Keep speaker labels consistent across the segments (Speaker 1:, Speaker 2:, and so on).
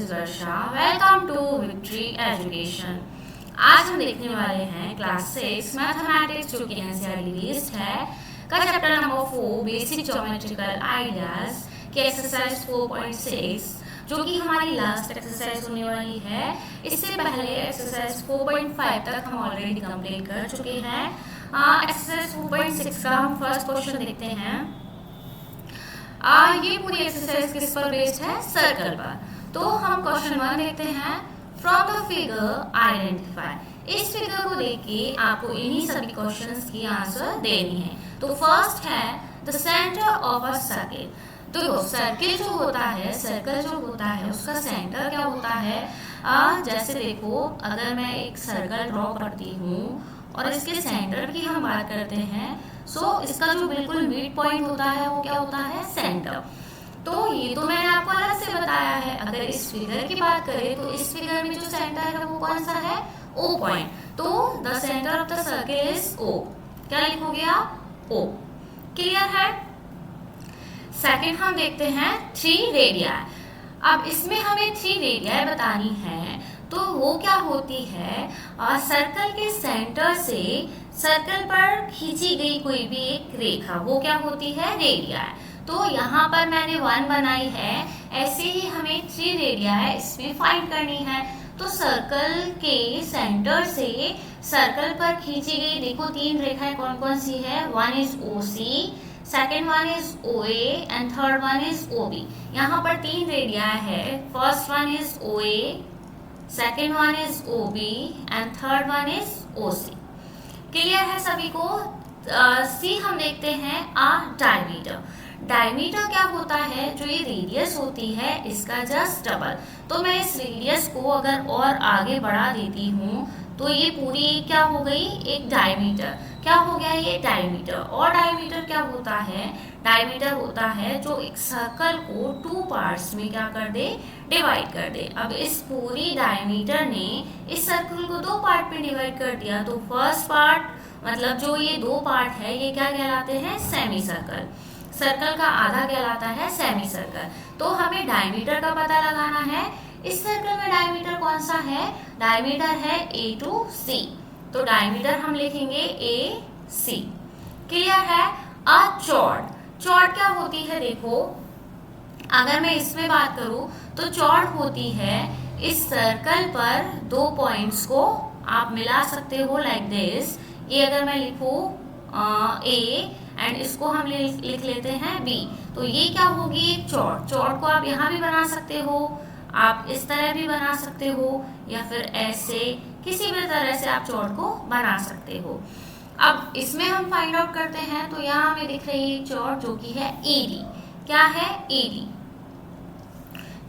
Speaker 1: is Varsha. Welcome to Victory Education. आज हम देखने वाले हैं क्लास 6 मैथमेटिक्स जो कि एनसीईआरटी बेस्ड है का chapter number 4 basic geometrical ideas के एक्सरसाइज 4.6 जो कि हमारी लास्ट एक्सरसाइज होने वाली है। इससे पहले एक्सरसाइज 4.5 तक हम ऑलरेडी कंप्लीट कर चुके हैं। एक्सरसाइज 4.6 का हम फर्स्ट क्वेश्चन देखते हैं। ये पूरी एक्सरसाइज किस पर बेस्ड है? सर्कल पर। तो हम क्वेश्चन 1 देखते हैं। From the figure identify. इस फिगर को देख के आपको इन्हीं सभी क्वेश्चंस की आंसर देनी है। तो फर्स्ट है the centre of a circle. तो सर्किल जो होता है, सर्कल जो होता है उसका सेंटर क्या होता है? जैसे देखो, अगर मैं एक सर्कल ड्रॉ करती हूँ और इसके सेंटर की हम बात करते हैं, सो इसका जो बिल्कुल मिड पॉइंट होता है वो क्या होता है? सेंटर। तो ये तो मैंने आपको अलग से बताया है। अगर इस फिगर की बात करें तो इस फिगर में जो सेंटर है वो कौन सा है? O point. तो the centre of the circle is O। क्या लिखोगे आप? O। क्लियर है? सेकंड हम देखते हैं 3 रेडियाई। अब इसमें हमें 3 रेडियाई बतानी है। तो वो क्या होती है? सर्कल के सेंटर से सर्कल पर खींची गई कोई भी एक रेखा, वो क्या होती है? रेडियाई। तो यहाँ पर मैंने 1 बनाई है, ऐसे ही हमें 3 रेडियाई इसमें फाइंड करनी है। तो सर्कल के सेंटर से सर्कल पर खींची गई देखो 3 रेखाएं कौन कौन सी है? 1 is OC, second one is OA and third one is OB। यहाँ पर 3 रेडियाई है। First one is OA, second one is OB and third one is OC। Clear है सभी को? सी हम देखते हैं डायमीटर। डायमीटर क्या होता है? जो ये रेडियस होती है इसका जस्ट डबल। तो मैं इस रेडियस को अगर और आगे बढ़ा देती हूँ तो ये पूरी क्या हो गई? एक डायमीटर। क्या हो गया ये? डायमीटर। और डायमीटर क्या होता है? डायमीटर होता है जो एक सर्कल को 2 पार्ट्स में क्या कर दे? डिवाइड कर दे। अब इस पूरी डायमीटर ने इस सर्कल को 2 पार्ट में डिवाइड कर दिया। तो फर्स्ट पार्ट मतलब जो ये 2 पार्ट है ये क्या कहलाते हैं? Semi circle. सर्कल का आधा कहलाता है सेमी सर्कल। तो हमें डायमीटर का पता लगाना है। इस सर्कल में डायमीटर कौन सा है? डायमीटर है A to C। तो डायमीटर हम लिखेंगे AC। क्लियर है? चौड़। चौड़ क्या होती है? देखो, अगर मैं इसमें बात करूं तो चौड़ होती है इस सर्कल पर 2 पॉइंट्स को आप मिला सकते हो लाइक दिस। ये अगर मैं लिखूं A एंड इसको हम लिख लेते हैं B, तो ये क्या होगी? एक चौड़। चौड़ को आप यहाँ भी बना सकते हो, आप इस तरह भी बना सकते हो, या फिर ऐसे किसी भी तरह से आप चौड़ को बना सकते हो। अब इसमें हम फाइंड आउट करते हैं। तो यहाँ हमें दिख रही है चौड़ जो कि है ED। क्या है? ED।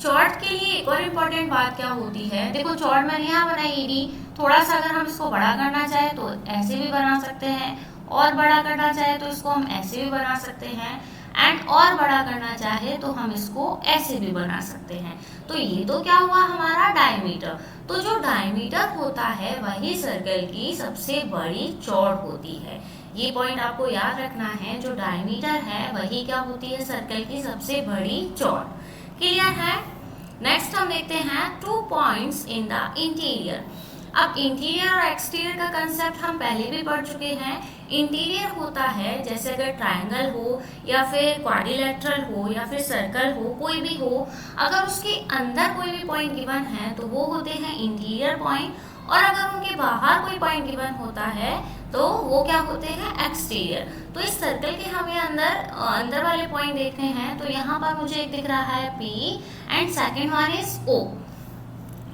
Speaker 1: चौड़ के लिए एक और इम्पोर्टेंट बात क्या होती है? देखो, चौड़ मैंने यहाँ बनाई ED। थोड़ा सा अगर हम इसको बड़ा करना चाहे तो ऐसे भी बना सकते हैं, और बड़ा करना चाहे तो इसको हम ऐसे भी बना सकते हैं, एंड और बड़ा करना चाहे तो हम इसको ऐसे भी बना सकते हैं। तो ये तो क्या हुआ हमारा? डायमीटर। तो जो डायमीटर होता है वही सर्कल की सबसे बड़ी चौड़ होती है। ये पॉइंट आपको याद रखना है। जो डायमीटर है वही क्या होती है? सर्कल की सबसे बड़ी चौड़। क्लियर है? नेक्स्ट हम देखते हैं 2 पॉइंट्स इन द इंटीरियर। अब इंटीरियर और एक्सटीरियर का कंसेप्ट हम पहले भी पढ़ चुके हैं। इंटीरियर होता है जैसे अगर ट्रायंगल हो या फिर क्वाड्रिलेटरल हो या फिर सर्कल हो, कोई भी हो, अगर उसके अंदर कोई भी पॉइंट गिवन है तो वो होते हैं इंटीरियर पॉइंट, और अगर उनके बाहर कोई पॉइंट गिवन होता है तो वो क्या होते हैं? एक्सटीरियर। तो इस सर्कल के हमें अंदर वाले पॉइंट देखने हैं। तो यहाँ पर मुझे एक दिख रहा है P and second one is O।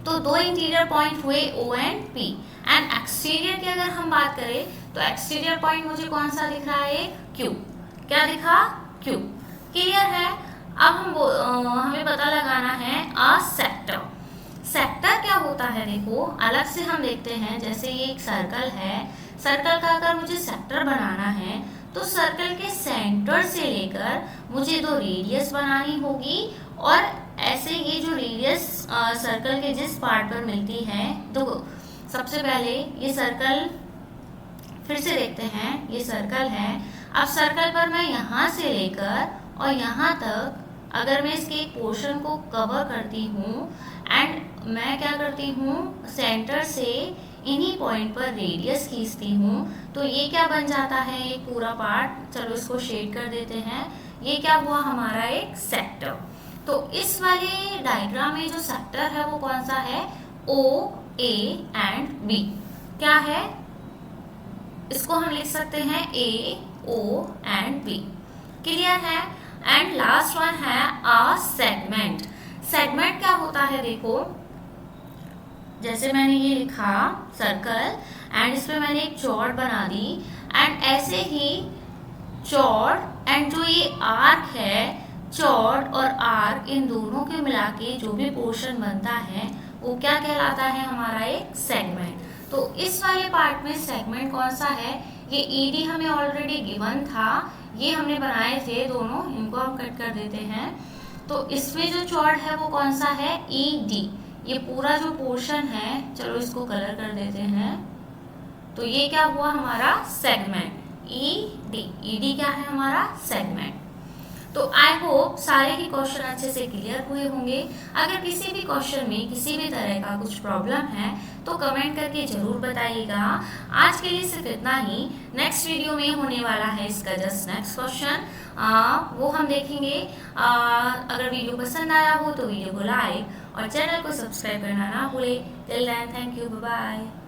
Speaker 1: तो 2 इंटीरियर पॉइंट हुए O and P। And exterior की अगर हम बात करें तो एक्सटीरियर पॉइंट मुझे कौन सा दिख रहा है? Q। क्या दिखा? Q। क्लियर है? अब हमें पता लगाना है सेक्टर। सेक्टर क्या होता है? देखो, अलग से हम देखते हैं। जैसे ये एक सर्कल है, सर्कल का अगर मुझे सेक्टर बनाना है तो सर्कल के सेंटर से लेकर मुझे 2 रेडियस बनानी होगी, और ऐसे ये जो रेडियस सर्कल के जिस पार्ट पर मिलती है, तो सबसे पहले ये सर्कल फिर से देखते हैं। ये सर्कल है। अब सर्कल पर मैं यहाँ से लेकर और यहाँ तक अगर मैं इसके एक पोर्शन को कवर करती हूँ एंड मैं क्या करती हूँ, सेंटर से इन्हीं पॉइंट पर रेडियस खींचती हूँ। तो ये क्या बन जाता है, एक पूरा पार्ट, चलो इसको शेड कर देते हैं, ये क्या हुआ हमारा एक सेक्टर। तो इस वाले डायग्राम में जो सेक्टर है वो कौन सा है, ओ, ए एंड बी। क्या है, इसको हम लिख सकते हैं ए, ओ एंड बी। क्लियर है। एंड लास्ट वन है अ सेगमेंट। सेगमेंट क्या होता है, देखो जैसे मैंने ये लिखा सर्कल एंड इस पे मैंने एक चौड़ बना दी, एंड ऐसे ही चौड़ एंड जो ये आर्क है, चौड़ और आर्क इन दोनों के मिला के जो भी पोर्शन बनता है वो क्या कहलाता है, हमारा एक सेगमेंट। तो इस वाले पार्ट में सेगमेंट कौन सा है, ये ईडी हमें ऑलरेडी गिवन था, ये हमने बनाए थे दोनों, इनको हम कट कर देते हैं। तो इसमें जो चौड़ है वो कौन सा है, ई डी। ये पूरा जो पोर्शन है, चलो इसको कलर कर देते हैं, तो ये क्या हुआ हमारा segment, E D. E D क्या है हमारा सेगमेंट। तो आई होप सारे ही क्वेश्चन अच्छे से क्लियर हुए होंगे। अगर किसी भी क्वेश्चन में किसी भी तरह का कुछ प्रॉब्लम है तो कमेंट करके जरूर बताइएगा। आज के लिए सिर्फ इतना ही। नेक्स्ट वीडियो में होने वाला है इसका जस्ट नेक्स्ट क्वेश्चन, वो हम देखेंगे। अगर वीडियो पसंद आया हो तो वीडियो को लाइक और चैनल को सब्सक्राइब करना ना भूले। Till then thank you, bye bye.